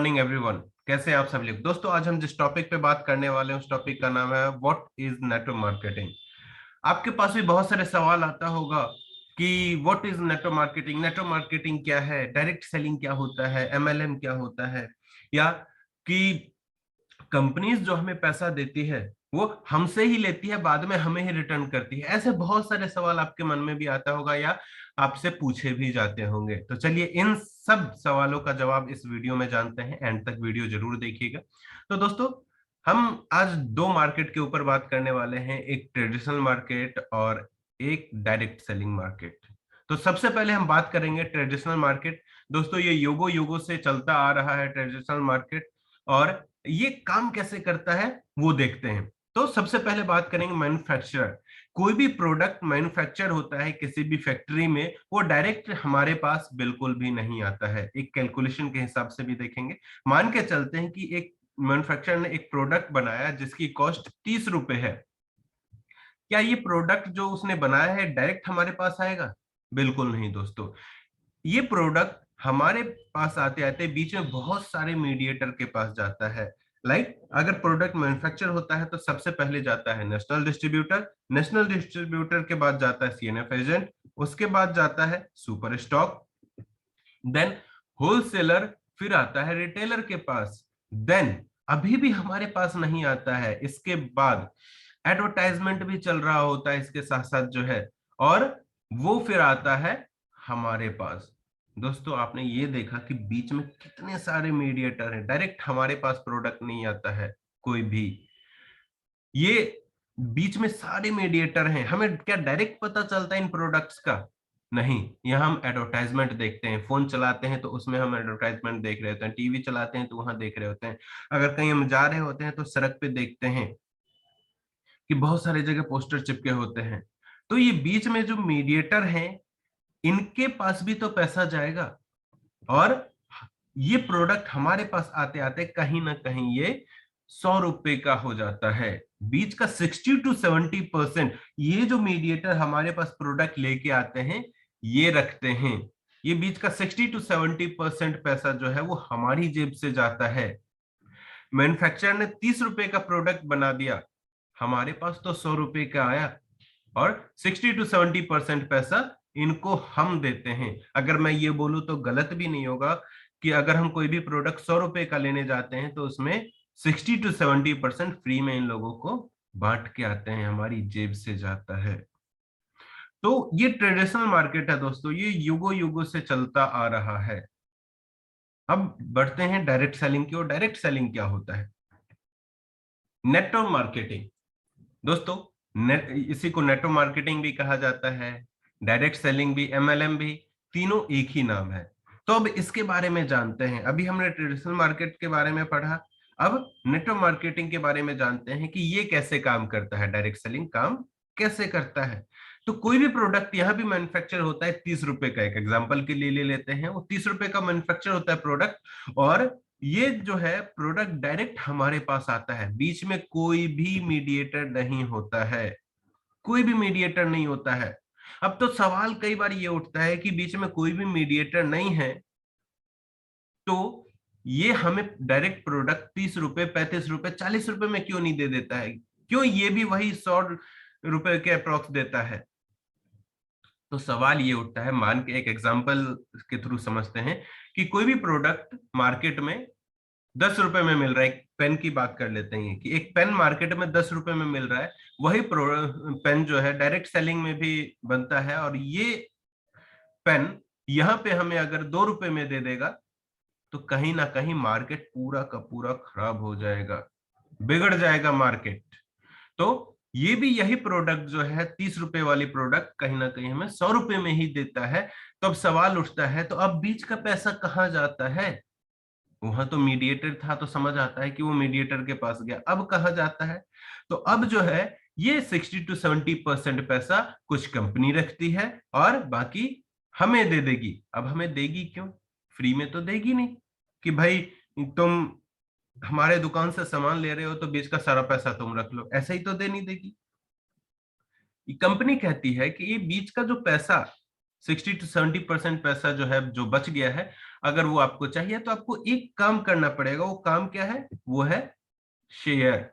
Morning everyone. कैसे हैं आप सब लोग? दोस्तों, आज हम जिस टॉपिक पे बात करने वाले हैं उस टॉपिक का नाम है व्हाट इज नेटवर्क मार्केटिंग। आपके पास भी बहुत सारे सवाल आता होगा कि what is network marketing, network marketing क्या है, डायरेक्ट सेलिंग क्या होता है, एमएलएम क्या होता है, या कि कंपनीज जो हमें पैसा देती है वो हमसे ही लेती है, बाद में हमें ही रिटर्न करती है। ऐसे बहुत सारे सवाल आपके मन में भी आता होगा या आपसे पूछे भी जाते होंगे। तो चलिए इन सब सवालों का जवाब इस वीडियो में जानते हैं। एंड तक वीडियो जरूर देखिएगा। तो दोस्तों, हम आज दो मार्केट के ऊपर बात करने वाले हैं, एक ट्रेडिशनल मार्केट और एक डायरेक्ट सेलिंग मार्केट। तो सबसे पहले हम बात करेंगे ट्रेडिशनल मार्केट। दोस्तों, ये युगों युगों से चलता आ रहा है ट्रेडिशनल मार्केट, और ये काम कैसे करता है वो देखते हैं। तो सबसे पहले बात करेंगे मैन्युफैक्चरर। कोई भी प्रोडक्ट मैन्युफैक्चर होता है किसी भी फैक्ट्री में, वो डायरेक्ट हमारे पास बिल्कुल भी नहीं आता है। एक कैलकुलेशन के हिसाब से भी देखेंगे। मान के चलते हैं कि एक मैन्युफैक्चरर ने एक प्रोडक्ट बनाया जिसकी कॉस्ट 30 रुपए है। क्या ये प्रोडक्ट जो उसने बनाया है डायरेक्ट हमारे पास आएगा? बिल्कुल नहीं दोस्तों। ये प्रोडक्ट हमारे पास आते आते बीच में बहुत सारे मीडिएटर के पास जाता है। अगर प्रोडक्ट मैन्युफैक्चर होता है तो सबसे पहले जाता है नेशनल डिस्ट्रीब्यूटर, नेशनल डिस्ट्रीब्यूटर के बाद जाता है सीएनएफ एजेंट, उसके बाद जाता है सुपर स्टॉक, देन होलसेलर, फिर आता है रिटेलर के पास, देन अभी भी हमारे पास नहीं आता है, इसके बाद एडवर्टाइजमेंट भी चल रहा होता है इसके साथ साथ जो है, और वो फिर आता है हमारे पास। दोस्तों, आपने ये देखा कि बीच में कितने सारे मीडिएटर हैं, डायरेक्ट हमारे पास प्रोडक्ट नहीं आता है कोई भी। ये बीच में सारे मीडिएटर हैं। हमें क्या डायरेक्ट पता चलता है इन प्रोडक्ट्स का? नहीं। यहाँ हम एडवर्टाइजमेंट देखते हैं, फोन चलाते हैं तो उसमें हम एडवर्टाइजमेंट देख रहे होते हैं, टीवी चलाते हैं तो वहां देख रहे होते हैं, अगर कहीं हम जा रहे होते हैं तो सड़क पे देखते हैं कि बहुत सारी जगह पोस्टर चिपके होते हैं। तो ये बीच में जो मीडिएटर हैं, इनके पास भी तो पैसा जाएगा, और ये प्रोडक्ट हमारे पास आते आते कहीं ना कहीं ये 100 रुपए का हो जाता है। बीच का 60 to 70% ये जो मीडिएटर हमारे पास प्रोडक्ट लेके आते हैं ये रखते हैं। ये बीच का 60 to 70% पैसा जो है वो हमारी जेब से जाता है। मैन्युफैक्चरर ने 30 रुपए का प्रोडक्ट बना दिया, हमारे पास तो 100 रुपए का आया, और 60 to 70% पैसा इनको हम देते हैं। अगर मैं ये बोलूं तो गलत भी नहीं होगा कि अगर हम कोई भी प्रोडक्ट 100 रुपए का लेने जाते हैं तो उसमें 60 to 70% फ्री में इन लोगों को बांट के आते हैं, हमारी जेब से जाता है। तो ये ट्रेडिशनल मार्केट है दोस्तों, ये युगों युगों से चलता आ रहा है। अब बढ़ते हैं डायरेक्ट सेलिंग की ओर। डायरेक्ट सेलिंग क्या होता है? Network marketing. दोस्तों, इसी को नेटवर्क मार्केटिंग भी कहा जाता है, डायरेक्ट सेलिंग भी, एमएलएम भी, तीनों एक ही नाम है। तो अब इसके बारे में जानते हैं। अभी हमने ट्रेडिशनल मार्केट के बारे में पढ़ा, अब नेटवर्क मार्केटिंग के बारे में जानते हैं कि ये कैसे काम करता है, डायरेक्ट सेलिंग काम कैसे करता है। तो कोई भी प्रोडक्ट यहाँ भी मैन्युफैक्चर होता है 30 रुपए का, एक एग्जाम्पल के लिए ले लेते हैं, वो 30 रुपए का मैन्युफैक्चर होता है प्रोडक्ट, और ये जो है प्रोडक्ट डायरेक्ट हमारे पास आता है, बीच में कोई भी मीडिएटर नहीं होता है, कोई भी मीडिएटर नहीं होता है। अब तो सवाल कई बार ये उठता है कि बीच में कोई भी मीडिएटर नहीं है तो ये हमें डायरेक्ट प्रोडक्ट 30 रुपए, 35 रुपए, 40 रुपए में क्यों नहीं दे देता है? क्यों ये भी वही 100 रुपए के अप्रोक्स देता है? तो सवाल ये उठता है, मान के एक एग्जांपल के थ्रू समझते हैं कि कोई भी प्रोडक्ट मार्केट में 10 रुपए में मिल रहा है। एक पेन की बात कर लेते हैं कि एक पेन मार्केट में 10 रुपए में मिल रहा है, वही पेन जो है डायरेक्ट सेलिंग में भी बनता है, और ये पेन यहाँ पे हमें अगर 2 रुपए में दे देगा तो कहीं ना कहीं मार्केट पूरा का पूरा खराब हो जाएगा, बिगड़ जाएगा मार्केट। तो ये भी यही प्रोडक्ट जो है 30 रुपए वाली प्रोडक्ट कहीं ना कहीं हमें 100 रुपए में ही देता है। तो अब सवाल उठता है, तो अब बीच का पैसा कहाँ जाता है? वहां तो मीडिएटर था तो समझ आता है कि वो मीडिएटर के पास गया, अब कहाँ जाता है? तो अब जो है ये 60 to 70% पैसा कुछ कंपनी रखती है और बाकी हमें दे देगी। अब हमें देगी क्यों? फ्री में तो देगी नहीं कि भाई तुम हमारे दुकान से सामान ले रहे हो तो बीच का सारा पैसा तुम रख लो, ऐसा ही तो दे नहीं देगी। कंपनी कहती है कि ये बीच का जो पैसा 60 to 70% पैसा जो है, जो बच गया है, अगर वो आपको चाहिए तो आपको एक काम करना पड़ेगा। वो काम क्या है? वो है शेयर।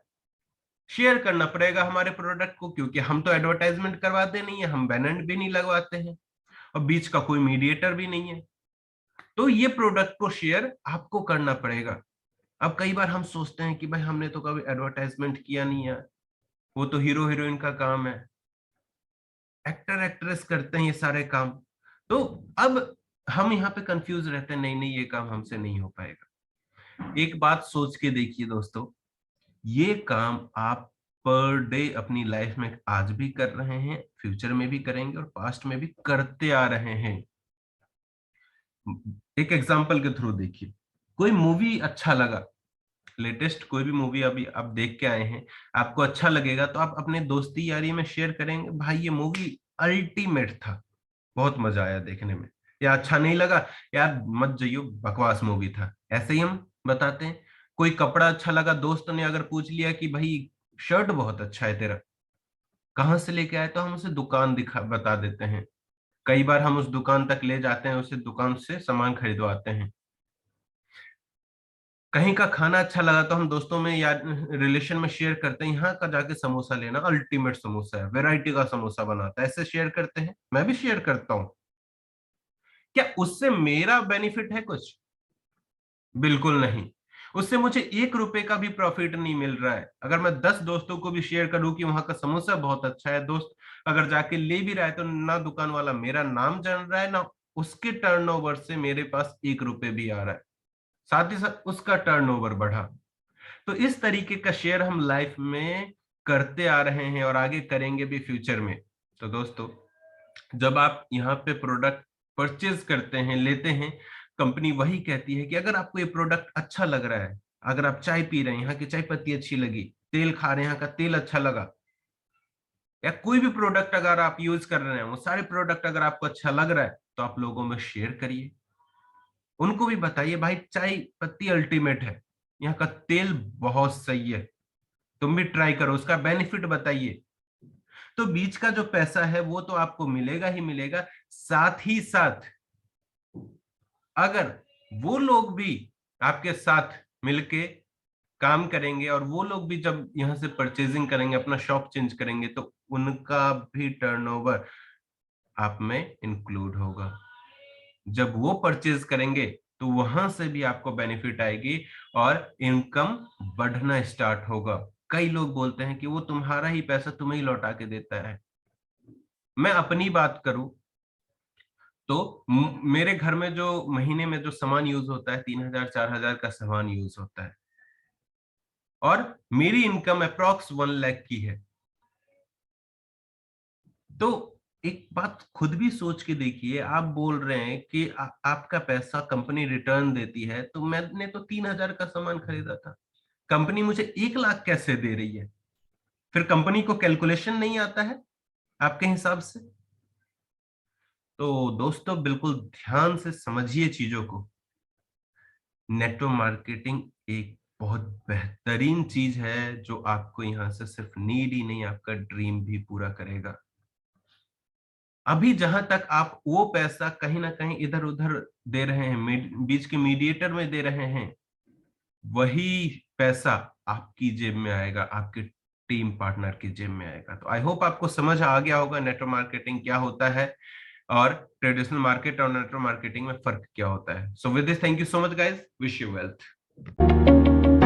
शेयर करना पड़ेगा हमारे प्रोडक्ट को, क्योंकि हम तो एडवर्टाइजमेंट करवाते नहीं है, हम बैनर भी नहीं लगवाते हैं, और बीच का कोई मीडिएटर भी नहीं है। तो ये प्रोडक्ट को शेयर आपको करना पड़ेगा। अब कई बार हम सोचते हैं कि भाई हमने तो कभी एडवर्टाइजमेंट किया नहीं है, वो तो हीरो हीरोइन का काम है, एक्टर एक्ट्रेस करते हैं ये सारे काम। तो अब हम यहाँ पे कंफ्यूज रहते हैं, नहीं नहीं ये काम हमसे नहीं हो पाएगा। एक बात सोच के देखिए दोस्तों, ये काम आप पर डे अपनी लाइफ में आज भी कर रहे हैं, फ्यूचर में भी करेंगे और पास्ट में भी करते आ रहे हैं। एक एग्जांपल के थ्रू देखिए, कोई मूवी अच्छा लगा, लेटेस्ट कोई भी मूवी अभी आप देख के आए हैं, आपको अच्छा लगेगा तो आप अपने दोस्ती यारी में शेयर करेंगे, भाई ये मूवी अल्टीमेट था, बहुत मजा आया देखने में। या अच्छा नहीं लगा, यार मत जाइयो, बकवास मूवी था, ऐसे ही हम बताते हैं। कोई कपड़ा अच्छा लगा, दोस्त ने अगर पूछ लिया कि भाई शर्ट बहुत अच्छा है तेरा, कहाँ से लेके आए, तो हम उसे दुकान दिखा बता देते हैं। कई बार हम उस दुकान तक ले जाते हैं, उसे दुकान से सामान खरीदवाते हैं। कहीं का खाना अच्छा लगा तो हम दोस्तों में या रिलेशन में शेयर करते हैं, यहाँ का जाके समोसा लेना, अल्टीमेट समोसा है, वैरायटी का समोसा बनाता है, ऐसे शेयर करते हैं। मैं भी शेयर करता हूँ। क्या उससे मेरा बेनिफिट है कुछ? बिल्कुल नहीं। उससे मुझे 1 रुपए का भी प्रॉफिट नहीं मिल रहा है। अगर मैं 10 दोस्तों को भी शेयर करूं कि वहां का समोसा बहुत अच्छा है, दोस्त अगर जाके ले भी रहा है, तो ना दुकान वाला मेरा नाम जान रहा है, ना उसके टर्नओवर से मेरे पास 1 रुपए भी आ रहा है, साथ ही साथ उसका टर्नओवर बढ़ा। तो इस तरीके का शेयर हम लाइफ में करते आ रहे हैं और आगे करेंगे भी फ्यूचर में। तो दोस्तों, जब आप यहाँ पे प्रोडक्ट परचेज करते हैं, लेते हैं, कंपनी वही कहती है कि अगर आपको ये प्रोडक्ट अच्छा लग रहा है, अगर आप चाय पी रहे हैं, यहाँ की चाय पत्ती अच्छी लगी, तेल खा रहे हैं, यहाँ का तेल अच्छा लगा, या कोई भी प्रोडक्ट अगर आप यूज कर रहे हैं, वो सारे प्रोडक्ट अगर आपको अच्छा लग रहा है, तो आप लोगों में शेयर करिए। उनको भी बताइए भाई चाय पत्ती अल्टीमेट है, यहाँ का तेल बहुत सही है, तुम भी ट्राई करो, उसका बेनिफिट बताइए। तो बीच का जो पैसा है वो तो आपको मिलेगा ही मिलेगा, साथ ही साथ अगर वो लोग भी आपके साथ मिलके काम करेंगे और वो लोग भी जब यहाँ से परचेजिंग करेंगे, अपना शॉप चेंज करेंगे, तो उनका भी टर्नओवर आप में इंक्लूड होगा। जब वो परचेज करेंगे तो वहां से भी आपको बेनिफिट आएगी और इनकम बढ़ना स्टार्ट होगा। कई लोग बोलते हैं कि वो तुम्हारा ही पैसा तुम्हें ही लौटा के देता है। मैं अपनी बात करूं तो मेरे घर में जो महीने में जो सामान यूज होता है, 3,000 4,000 का सामान यूज होता है, और मेरी इनकम अप्रॉक्स 1 लाख की है। तो एक बात खुद भी सोच के देखिए, आप बोल रहे हैं कि आपका पैसा कंपनी रिटर्न देती है, तो मैंने तो 3,000 का सामान खरीदा था, कंपनी मुझे 1 लाख कैसे दे रही है? फिर कंपनी को कैलकुलेशन नहीं आता है आपके हिसाब से? तो दोस्तों बिल्कुल ध्यान से समझिए चीजों को। नेटवर्क मार्केटिंग एक बहुत बेहतरीन चीज है, जो आपको यहाँ से सिर्फ नीड ही नहीं, आपका ड्रीम भी पूरा करेगा। अभी जहां तक आप वो पैसा कहीं ना कहीं इधर उधर दे रहे हैं, बीच के मीडिएटर में दे रहे हैं, वही पैसा आपकी जेब में आएगा, आपके टीम पार्टनर की जेब में आएगा। तो आई होप आपको समझ आ गया होगा नेटवर्क मार्केटिंग क्या होता है, और ट्रेडिशनल मार्केट और नेटवर्क मार्केटिंग में फर्क क्या होता है। So with this, thank you so much guys, wish you wealth.